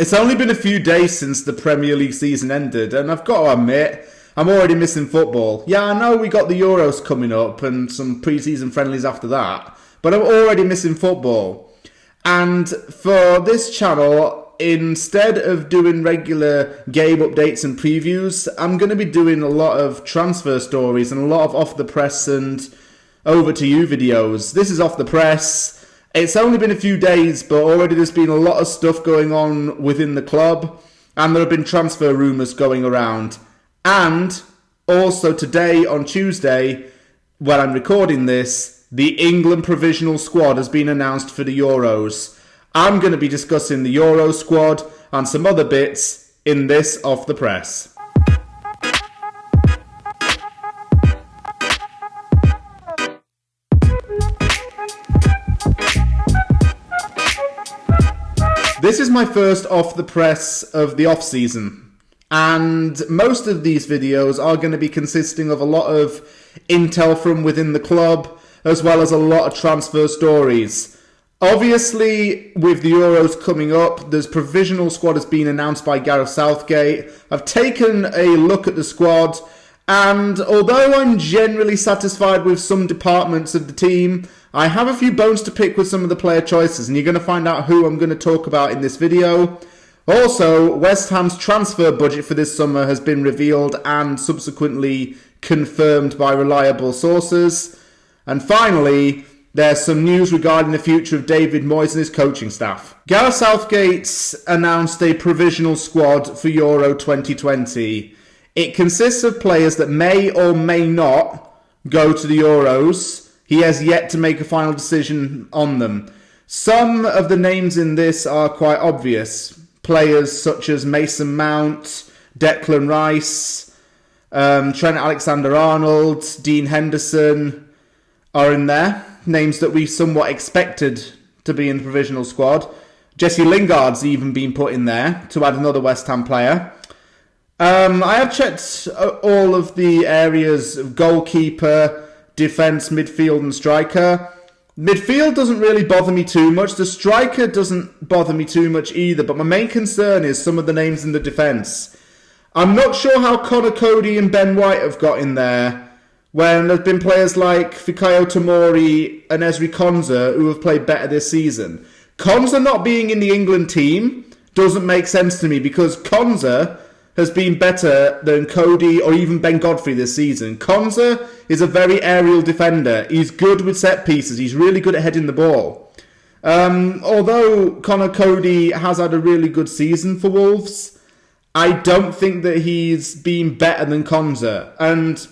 It's only been a few days since the Premier League season ended, and I've got to admit, I'm already missing football. Yeah, I know we got the Euros coming up and some pre-season friendlies after that, but I'm already missing football. And for this channel, instead of doing regular game updates and previews, I'm going to be doing a lot of transfer stories and a lot of off the press and over to you videos. This is off the press. It's only been a few days, but already there's been a lot of stuff going on within the club, and there have been transfer rumours going around. And also today, on Tuesday, when I'm recording this, the England provisional squad has been announced for the Euros. I'm going to be discussing the Euro squad and some other bits in this Off the Press. This is my first Off the Press of the off-season, and most of these videos are going to be consisting of a lot of intel from within the club, as well as a lot of transfer stories. Obviously, with the Euros coming up, the provisional squad has been announced by Gareth Southgate. I've taken a look at the squad, and although I'm generally satisfied with some departments of the team, I have a few bones to pick with some of the player choices, and you're going to find out who I'm going to talk about in this video. Also, West Ham's transfer budget for this summer has been revealed and subsequently confirmed by reliable sources. And finally, there's some news regarding the future of David Moyes and his coaching staff. Gareth Southgate's announced a provisional squad for Euro 2020. It consists of players that may or may not go to the Euros. He has yet to make a final decision on them. Some of the names in this are quite obvious. Players such as Mason Mount, Declan Rice, Trent Alexander-Arnold, Dean Henderson are in there. Names that we somewhat expected to be in the provisional squad. Jesse Lingard's even been put in there to add another West Ham player. I have checked all of the areas of goalkeeper, defence, midfield and striker. Midfield doesn't really bother me too much. The striker doesn't bother me too much either, but my main concern is some of the names in the defence. I'm not sure how Connor Cody and Ben White have got in there when there's been players like Fikayo Tomori and Ezri Konsa who have played better this season. Konsa not being in the England team doesn't make sense to me because Konsa has been better than Cody or even Ben Godfrey this season. Konsa is a very aerial defender. He's good with set pieces. He's really good at heading the ball. Although Connor Cody has had a really good season for Wolves, I don't think that he's been better than Konsa. And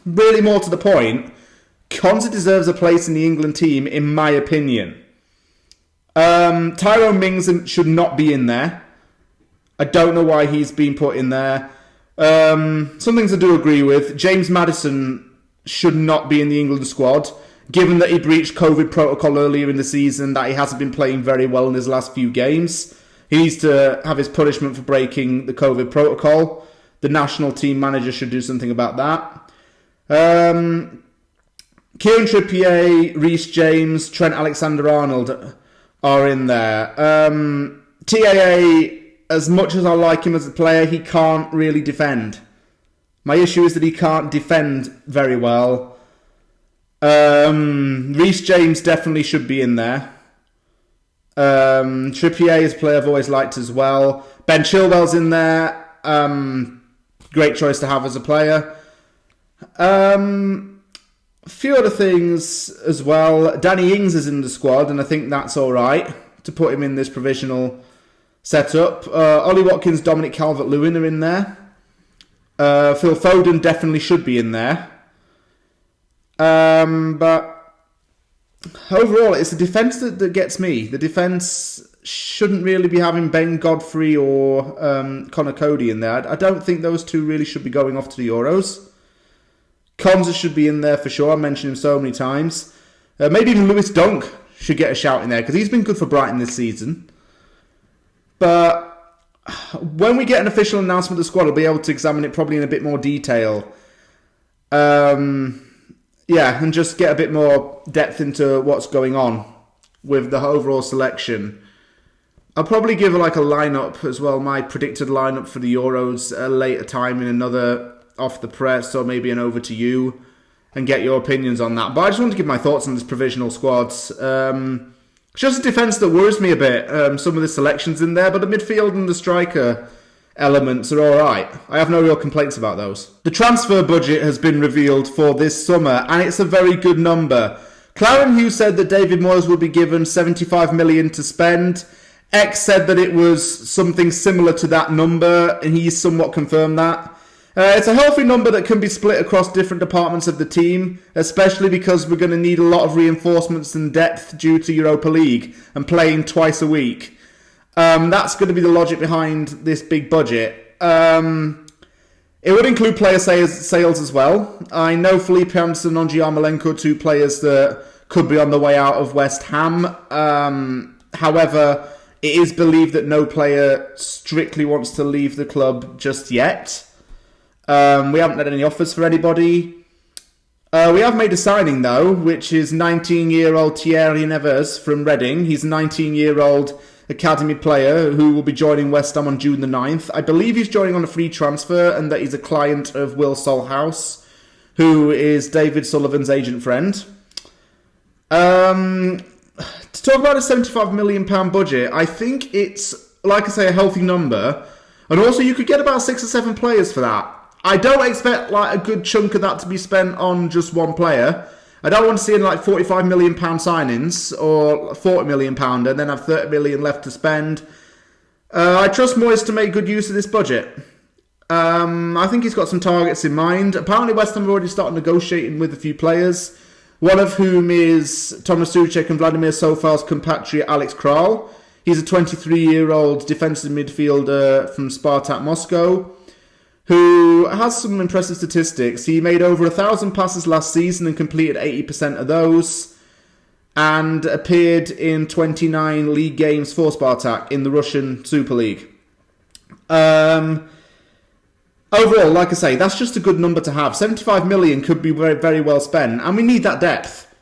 really more to the point, Konsa deserves a place in the England team, in my opinion. Tyrone Mings should not be in there. I don't know why he's been put in there. Some things I do agree with. James Maddison should not be in the England squad, given that he breached COVID protocol earlier in the season, that he hasn't been playing very well in his last few games. He needs to have his punishment for breaking the COVID protocol. The national team manager should do something about that. Kieran Trippier, Reece James, Trent Alexander-Arnold are in there. TAA, as much as I like him as a player, he can't really defend. My issue is that he can't defend very well. Reece James definitely should be in there. Trippier is a player I've always liked as well. Ben Chilwell's in there. Great choice to have as a player. A few other things as well. Danny Ings is in the squad, and I think that's all right to put him in this provisional setup. Ollie Watkins, Dominic Calvert-Lewin are in there. Phil Foden definitely should be in there. But overall, it's the defence that gets me. The defence shouldn't really be having Ben Godfrey or Connor Cody in there. I don't think those two really should be going off to the Euros. Konsa should be in there for sure. I mentioned him so many times. Maybe even Lewis Dunk should get a shout in there because he's been good for Brighton this season. But when we get an official announcement of the squad, I'll be able to examine it probably in a bit more detail. And just get a bit more depth into what's going on with the overall selection. I'll probably give like a lineup as well, my predicted lineup for the Euros at a later time in another off the press, or maybe an over to you, and get your opinions on that. But I just want to give my thoughts on this provisional squads. It's just a defence that worries me a bit. Some of the selections in there, but the midfield and the striker elements are alright. I have no real complaints about those. The transfer budget has been revealed for this summer, and it's a very good number. Claren Hughes said that David Moyes will be given 75 million to spend. X said that it was something similar to that number, and he's somewhat confirmed that. It's a healthy number that can be split across different departments of the team, especially because we're going to need a lot of reinforcements and depth due to Europa League and playing twice a week. That's going to be the logic behind this big budget. It would include player sales as well. I know Felipe Anderson and Yarmolenko, two players that could be on the way out of West Ham. However, it is believed that no player strictly wants to leave the club just yet. We haven't had any offers for anybody. We have made a signing, though, which is 19-year-old Thierry Neves from Reading. He's a 19-year-old academy player who will be joining West Ham on June the 9th. I believe he's joining on a free transfer and that he's a client of Will Solhouse, who is David Sullivan's agent friend. To talk about a £75 million budget, I think it's, like I say, a healthy number. And also, you could get about 6 or 7 players for that. I don't expect like a good chunk of that to be spent on just one player. I don't want to see like £45 million signings or £40 million and then have £30 million left to spend. I trust Moyes to make good use of this budget. I think he's got some targets in mind. Apparently, West Ham have already started negotiating with a few players, one of whom is Thomas Souček and Vladimir Sofal's compatriot Alex Kral. He's a 23-year-old defensive midfielder from Spartak Moscow, who has some impressive statistics. He made over 1,000 passes last season and completed 80% of those, and appeared in 29 league games for Spartak in the Russian Super League. Overall, like I say, that's just a good number to have. 75 million could be very, very well spent, and we need that depth.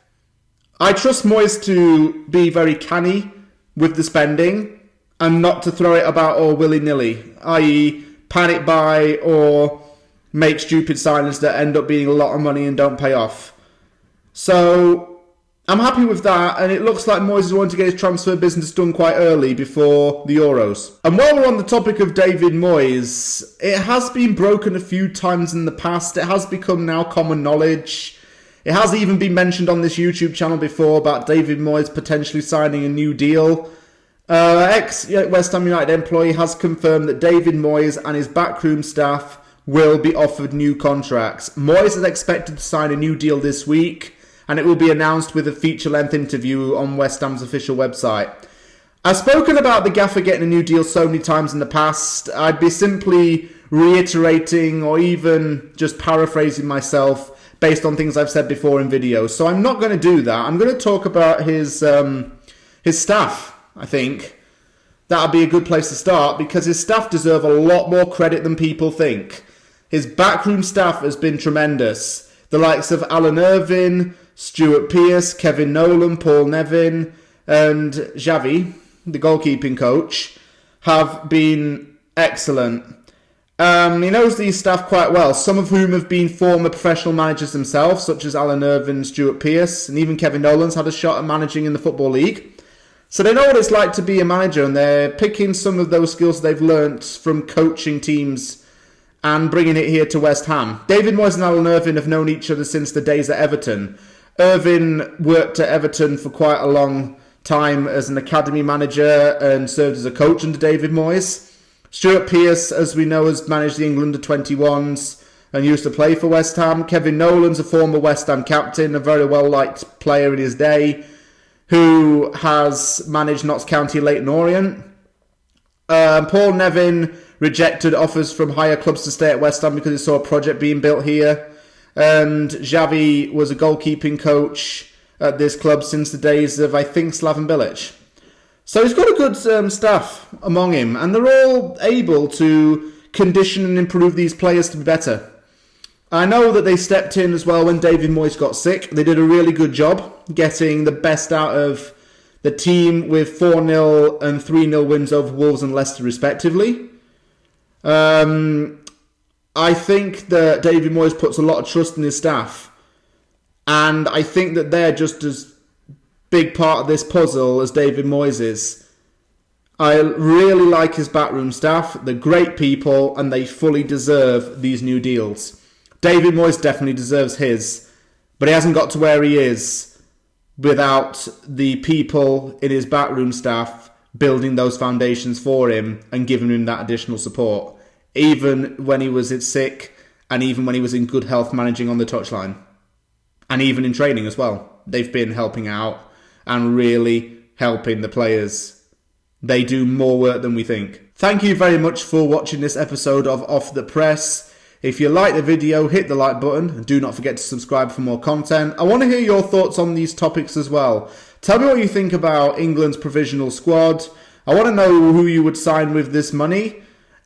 I trust Moyes to be very canny with the spending and not to throw it about all willy-nilly, i.e. panic buy or make stupid signings that end up being a lot of money and don't pay off. So I'm happy with that, and it looks like Moyes is wanting to get his transfer business done quite early before the Euros. And while we're on the topic of David Moyes, it has been broken a few times in the past. It has become now common knowledge. It has even been mentioned on this YouTube channel before about David Moyes potentially signing a new deal. Ex-West Ham United employee has confirmed that David Moyes and his backroom staff will be offered new contracts. Moyes is expected to sign a new deal this week, and it will be announced with a feature-length interview on West Ham's official website. I've spoken about the gaffer getting a new deal so many times in the past. I'd be simply reiterating or even just paraphrasing myself based on things I've said before in videos. So I'm not going to do that. I'm going to talk about his staff, I think. That'll be a good place to start because his staff deserve a lot more credit than people think. His backroom staff has been tremendous. The likes of Alan Irvine, Stuart Pearce, Kevin Nolan, Paul Nevin, and Xavi, the goalkeeping coach, have been excellent. He knows these staff quite well, some of whom have been former professional managers themselves, such as Alan Irvine and Stuart Pearce, and even Kevin Nolan's had a shot at managing in the Football League. So they know what it's like to be a manager, and they're picking some of those skills they've learnt from coaching teams and bringing it here to West Ham. David Moyes and Alan Irvine have known each other since the days at Everton. Irvine worked at Everton for quite a long time as an academy manager and served as a coach under David Moyes. Stuart Pearce, as we know, has managed the England under-21s and used to play for West Ham. Kevin Nolan's a former West Ham captain, a very well-liked player in his day, who has managed Notts County and Leyton Orient. Paul Nevin rejected offers from higher clubs to stay at West Ham because he saw a project being built here. And Xavi was a goalkeeping coach at this club since the days of, I think, Slaven Bilic. So he's got a good staff among him, and they're all able to condition and improve these players to be better. I know that they stepped in as well when David Moyes got sick. They did a really good job getting the best out of the team with 4-0 and 3-0 wins over Wolves and Leicester respectively. I think that David Moyes puts a lot of trust in his staff, and I think that they're just as big part of this puzzle as David Moyes is. I really like his backroom staff. They're great people, and they fully deserve these new deals. David Moyes definitely deserves his, but he hasn't got to where he is without the people in his backroom staff building those foundations for him and giving him that additional support, even when he was sick and even when he was in good health managing on the touchline. And even in training as well. They've been helping out and really helping the players. They do more work than we think. Thank you very much for watching this episode of Off the Press. If you like the video, hit the like button and do not forget to subscribe for more content. I want to hear your thoughts on these topics as well. Tell me what you think about England's provisional squad. I want to know who you would sign with this money.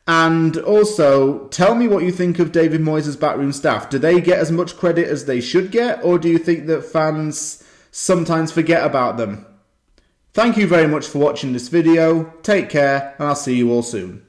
And also, tell me what you think of David Moyes' backroom staff. Do they get as much credit as they should get, or do you think that fans sometimes forget about them? Thank you very much for watching this video. Take care, and I'll see you all soon.